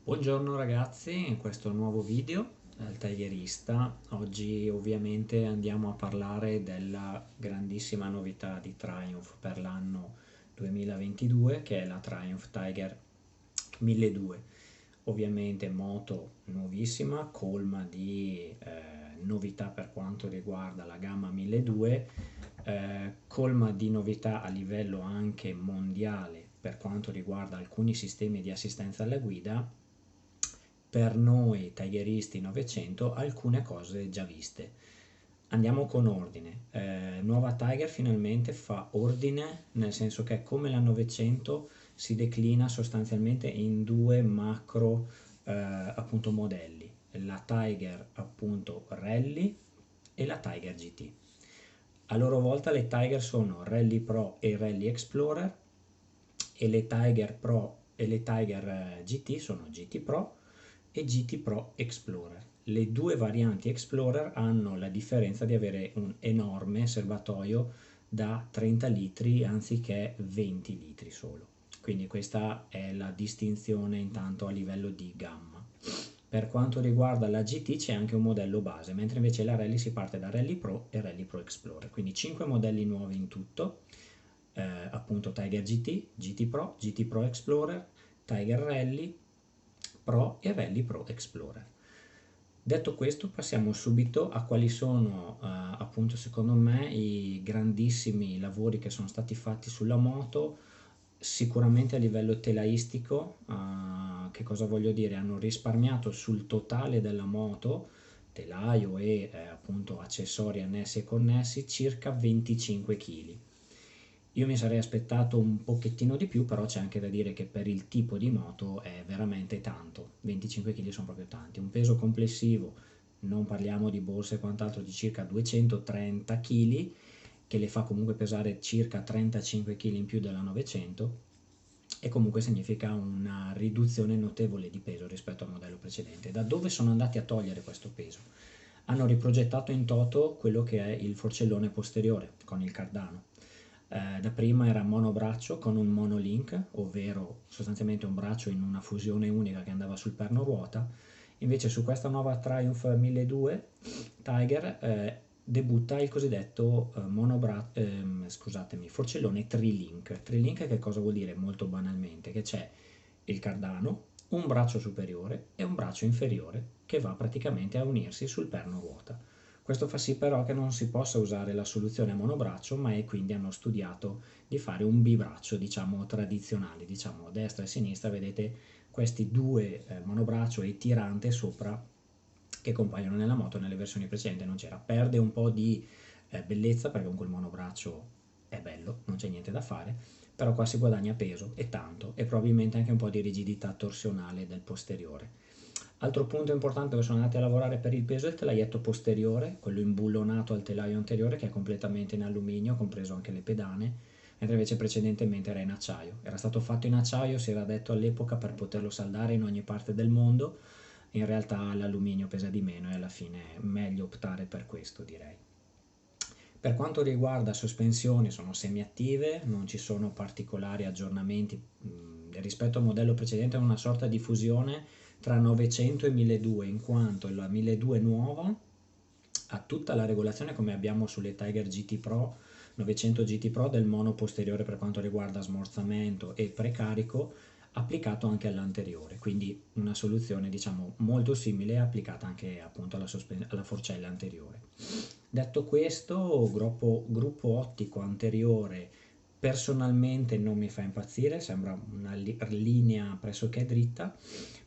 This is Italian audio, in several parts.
Buongiorno ragazzi, in questo nuovo video del Tigerista. Oggi ovviamente andiamo a parlare della grandissima novità di Triumph per l'anno 2022, che è la Triumph Tiger 1200. Ovviamente moto nuovissima, colma di novità per quanto riguarda la gamma 1200, colma di novità a livello anche mondiale per quanto riguarda alcuni sistemi di assistenza alla guida. Per noi tigeristi 900 alcune cose già viste. Andiamo con ordine. Nuova Tiger finalmente fa ordine, nel senso che come la 900 si declina sostanzialmente in due macro appunto modelli, la Tiger appunto Rally e la Tiger GT. A loro volta le Tiger sono Rally Pro e Rally Explorer, e le Tiger Pro e le Tiger GT sono GT Pro e GT Pro Explorer. Le due varianti Explorer hanno la differenza di avere un enorme serbatoio da 30 litri anziché 20 litri solo. Quindi questa è la distinzione intanto a livello di gamma. Per quanto riguarda la GT c'è anche un modello base, mentre invece la Rally si parte da Rally Pro e Rally Pro Explorer. Quindi 5 modelli nuovi in tutto, appunto Tiger GT, GT Pro, GT Pro Explorer, Tiger Rally Pro e Rally Pro Explorer. Detto questo, passiamo subito a quali sono appunto secondo me i grandissimi lavori che sono stati fatti sulla moto. Sicuramente a livello telaistico, che cosa voglio dire? Hanno risparmiato sul totale della moto, telaio e appunto accessori annessi e connessi, circa 25 kg. Io mi sarei aspettato un pochettino di più, però c'è anche da dire che per il tipo di moto è veramente tanto. 25 kg sono proprio tanti. Un peso complessivo, non parliamo di borse e quant'altro, di circa 230 kg, che le fa comunque pesare circa 35 kg in più della 900, e comunque significa una riduzione notevole di peso rispetto al modello precedente. Da dove sono andati a togliere questo peso? Hanno riprogettato in toto quello che è il forcellone posteriore con il cardano. Da prima era monobraccio con un monolink, ovvero sostanzialmente un braccio in una fusione unica che andava sul perno ruota. Invece su questa nuova Triumph 1200 Tiger debutta il cosiddetto forcellone Trilink. Trilink che cosa vuol dire? Molto banalmente che c'è il cardano, un braccio superiore e un braccio inferiore che va praticamente a unirsi sul perno ruota. Questo fa sì però che non si possa usare la soluzione a monobraccio, ma quindi hanno studiato di fare un bibraccio, diciamo tradizionale, diciamo a destra e a sinistra vedete questi due monobraccio e tirante sopra che compaiono nella moto. Nelle versioni precedenti non c'era. Perde un po' di bellezza perché comunque il monobraccio è bello, non c'è niente da fare, però qua si guadagna peso e tanto, e probabilmente anche un po' di rigidità torsionale del posteriore. Altro punto importante dove sono andati a lavorare per il peso è il telaietto posteriore, quello imbullonato al telaio anteriore, che è completamente in alluminio, compreso anche le pedane, mentre invece precedentemente era in acciaio. Era stato fatto in acciaio, si era detto all'epoca, per poterlo saldare in ogni parte del mondo. In realtà l'alluminio pesa di meno e alla fine è meglio optare per questo, direi. Per quanto riguarda sospensioni, sono semiattive, non ci sono particolari aggiornamenti rispetto al modello precedente. È una sorta di fusione tra 900 e 1200, in quanto la 1200 nuova ha tutta la regolazione come abbiamo sulle Tiger GT Pro 900 GT Pro del mono posteriore per quanto riguarda smorzamento e precarico, applicato anche all'anteriore, quindi una soluzione diciamo molto simile applicata anche appunto alla forcella anteriore. Detto questo, gruppo ottico anteriore personalmente non mi fa impazzire, sembra una linea pressoché dritta,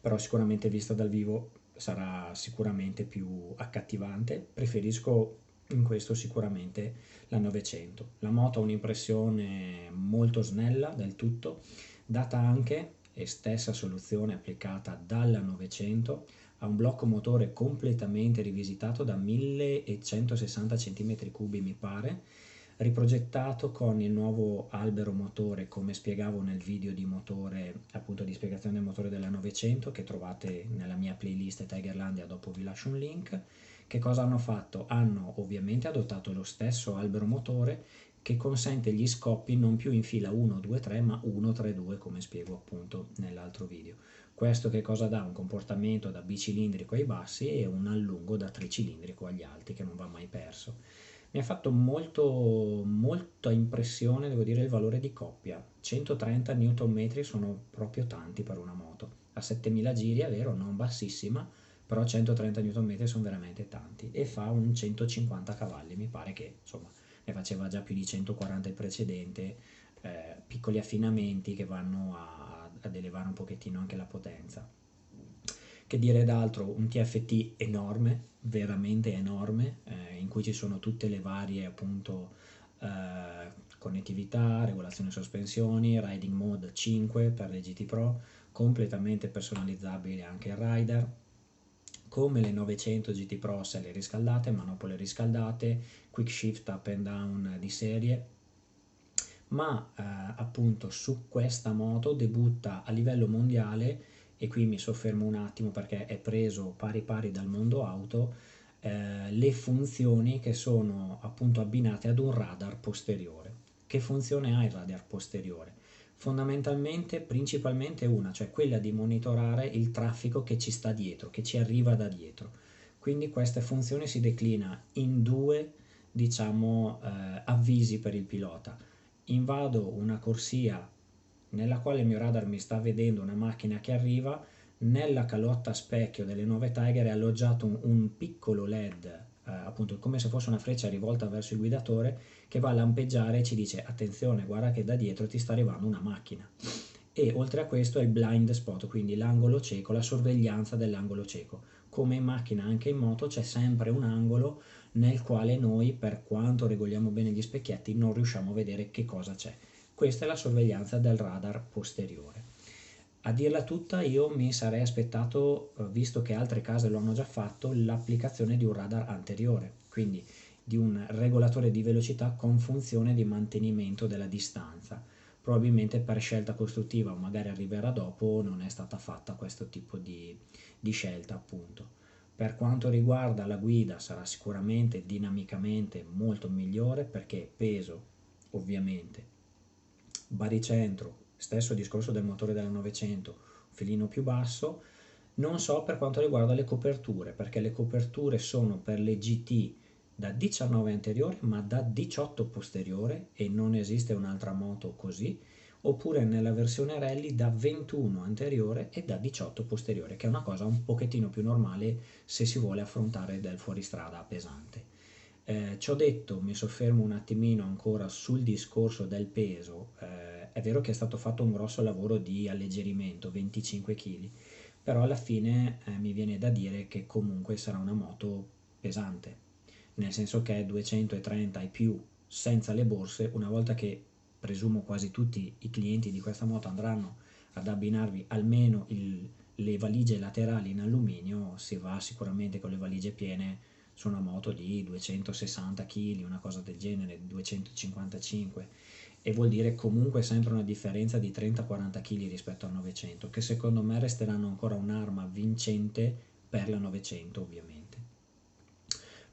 però sicuramente vista dal vivo sarà sicuramente più accattivante. Preferisco in questo sicuramente la 900. La moto ha un'impressione molto snella del tutto, data anche e stessa soluzione applicata dalla 900, ha un blocco motore completamente rivisitato da 1160 cm3 mi pare, riprogettato con il nuovo albero motore, come spiegavo nel video di motore, appunto di spiegazione del motore della 900 che trovate nella mia playlist Tigerlandia, dopo vi lascio un link. Che cosa hanno fatto? Hanno ovviamente adottato lo stesso albero motore che consente gli scoppi non più in fila 1, 2, 3 ma 1, 3, 2 come spiego appunto nell'altro video. Questo che cosa dà? Un comportamento da bicilindrico ai bassi e un allungo da tricilindrico agli alti che non va mai perso. Mi ha fatto molta impressione, devo dire, il valore di coppia. 130 Nm sono proprio tanti per una moto. A 7000 giri è vero, non bassissima, però 130 Nm sono veramente tanti e fa un 150 cavalli, mi pare che insomma ne faceva già più di 140 il precedente, piccoli affinamenti che vanno ad elevare un pochettino anche la potenza. Che dire d'altro? Un TFT enorme, veramente enorme, in cui ci sono tutte le varie appunto connettività, regolazione sospensioni, riding mode 5 per le GT Pro, completamente personalizzabile anche il rider, come le 900 GT Pro selle riscaldate, manopole riscaldate, quick shift up and down di serie, ma appunto su questa moto debutta a livello mondiale, e qui mi soffermo un attimo perché è preso pari pari dal mondo auto, le funzioni che sono appunto abbinate ad un radar posteriore. Che funzione ha il radar posteriore? Fondamentalmente, principalmente una, cioè quella di monitorare il traffico che ci sta dietro, che ci arriva da dietro. Quindi questa funzione si declina in due, diciamo, avvisi per il pilota. Invado una corsia nella quale il mio radar mi sta vedendo una macchina che arriva, nella calotta specchio delle nuove Tiger è alloggiato un piccolo LED, appunto come se fosse una freccia rivolta verso il guidatore, che va a lampeggiare e ci dice attenzione, guarda che da dietro ti sta arrivando una macchina. E oltre a questo è il blind spot, quindi l'angolo cieco, la sorveglianza dell'angolo cieco. Come in macchina anche in moto c'è sempre un angolo nel quale noi, per quanto regoliamo bene gli specchietti, non riusciamo a vedere che cosa c'è. Questa è la sorveglianza del radar posteriore. A dirla tutta, io mi sarei aspettato, visto che altre case lo hanno già fatto, l'applicazione di un radar anteriore, quindi di un regolatore di velocità con funzione di mantenimento della distanza. Probabilmente per scelta costruttiva, o magari arriverà dopo, non è stata fatta questo tipo di scelta, appunto. Per quanto riguarda la guida, sarà sicuramente dinamicamente molto migliore perché peso, ovviamente, baricentro, stesso discorso del motore della 900, un filino più basso. Non so per quanto riguarda le coperture, perché le coperture sono per le GT da 19 anteriore ma da 18 posteriore e non esiste un'altra moto così, oppure nella versione rally da 21 anteriore e da 18 posteriore, che è una cosa un pochettino più normale se si vuole affrontare del fuoristrada pesante. Ciò detto, mi soffermo un attimino ancora sul discorso del peso. È vero che è stato fatto un grosso lavoro di alleggerimento, 25 kg, però alla fine mi viene da dire che comunque sarà una moto pesante, nel senso che è 230 e più senza le borse. Una volta che presumo quasi tutti i clienti di questa moto andranno ad abbinarvi almeno le valigie laterali in alluminio, si va sicuramente con le valigie piene su una moto di 260 kg, una cosa del genere, 255, e vuol dire comunque sempre una differenza di 30-40 kg rispetto al 900, che secondo me resteranno ancora un'arma vincente per la 900 ovviamente.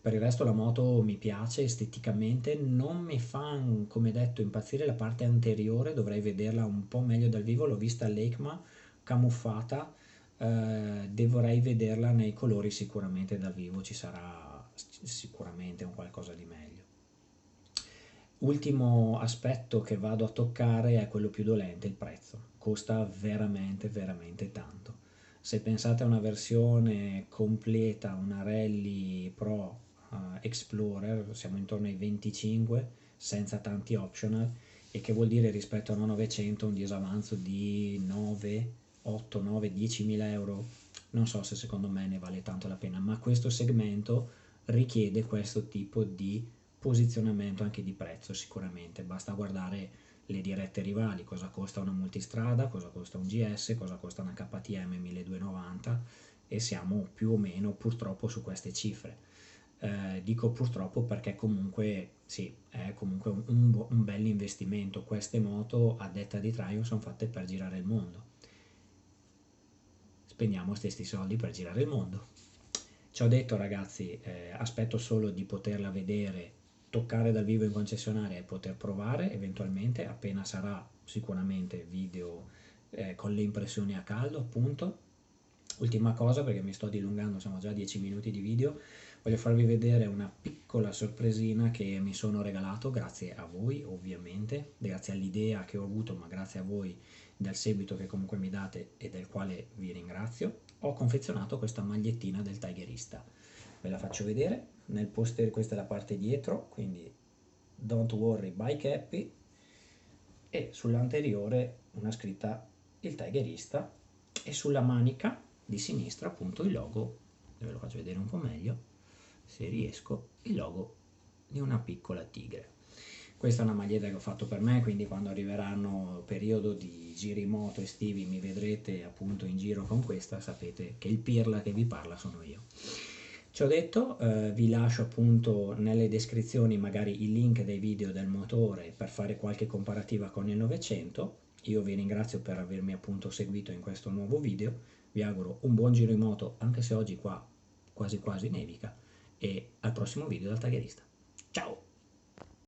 Per il resto la moto mi piace esteticamente, non mi fa, come detto, impazzire la parte anteriore, dovrei vederla un po' meglio dal vivo, l'ho vista all'EICMA camuffata, dovrei vederla nei colori sicuramente dal vivo, ci sarà sicuramente un qualcosa di meglio. Ultimo aspetto che vado a toccare è quello più dolente, il prezzo. Costa veramente veramente tanto. Se pensate a una versione completa, una Rally Pro Explorer, siamo intorno ai 25 senza tanti optional, e che vuol dire rispetto a una 900 un disavanzo di 9, 8, 9, 10 mila euro. Non so se secondo me ne vale tanto la pena, ma questo segmento richiede questo tipo di posizionamento anche di prezzo sicuramente. Basta guardare le dirette rivali, cosa costa una multistrada, cosa costa un GS, cosa costa una KTM 1290, e siamo più o meno purtroppo su queste cifre. Dico purtroppo perché comunque sì, è comunque un bel investimento. Queste moto, a detta di Triumph, sono fatte per girare il mondo. Spendiamo questi soldi per girare il mondo. Ciò detto, ragazzi, aspetto solo di poterla vedere, toccare dal vivo in concessionaria e poter provare eventualmente appena sarà sicuramente video con le impressioni a caldo, appunto. Ultima cosa, perché mi sto dilungando, siamo già a 10 minuti di video, voglio farvi vedere una piccola sorpresina che mi sono regalato grazie a voi, ovviamente, grazie all'idea che ho avuto, ma grazie a voi del seguito che comunque mi date e del quale vi ringrazio. Ho confezionato questa magliettina del Tigerista, ve la faccio vedere. Nel poster, questa è la parte dietro, quindi Don't worry, bike happy, e sull'anteriore una scritta il Tigerista, e sulla manica di sinistra appunto il logo, ve lo faccio vedere un po' meglio se riesco, il logo di una piccola tigre. Questa è una maglietta che ho fatto per me, quindi quando arriveranno periodo di giri moto estivi mi vedrete appunto in giro con questa, sapete che il pirla che vi parla sono io. Ciò detto, vi lascio appunto nelle descrizioni magari il link dei video del motore per fare qualche comparativa con il 900. Io vi ringrazio per avermi appunto seguito in questo nuovo video, vi auguro un buon giro in moto anche se oggi qua quasi quasi nevica, e al prossimo video dal Tigerista. Ciao!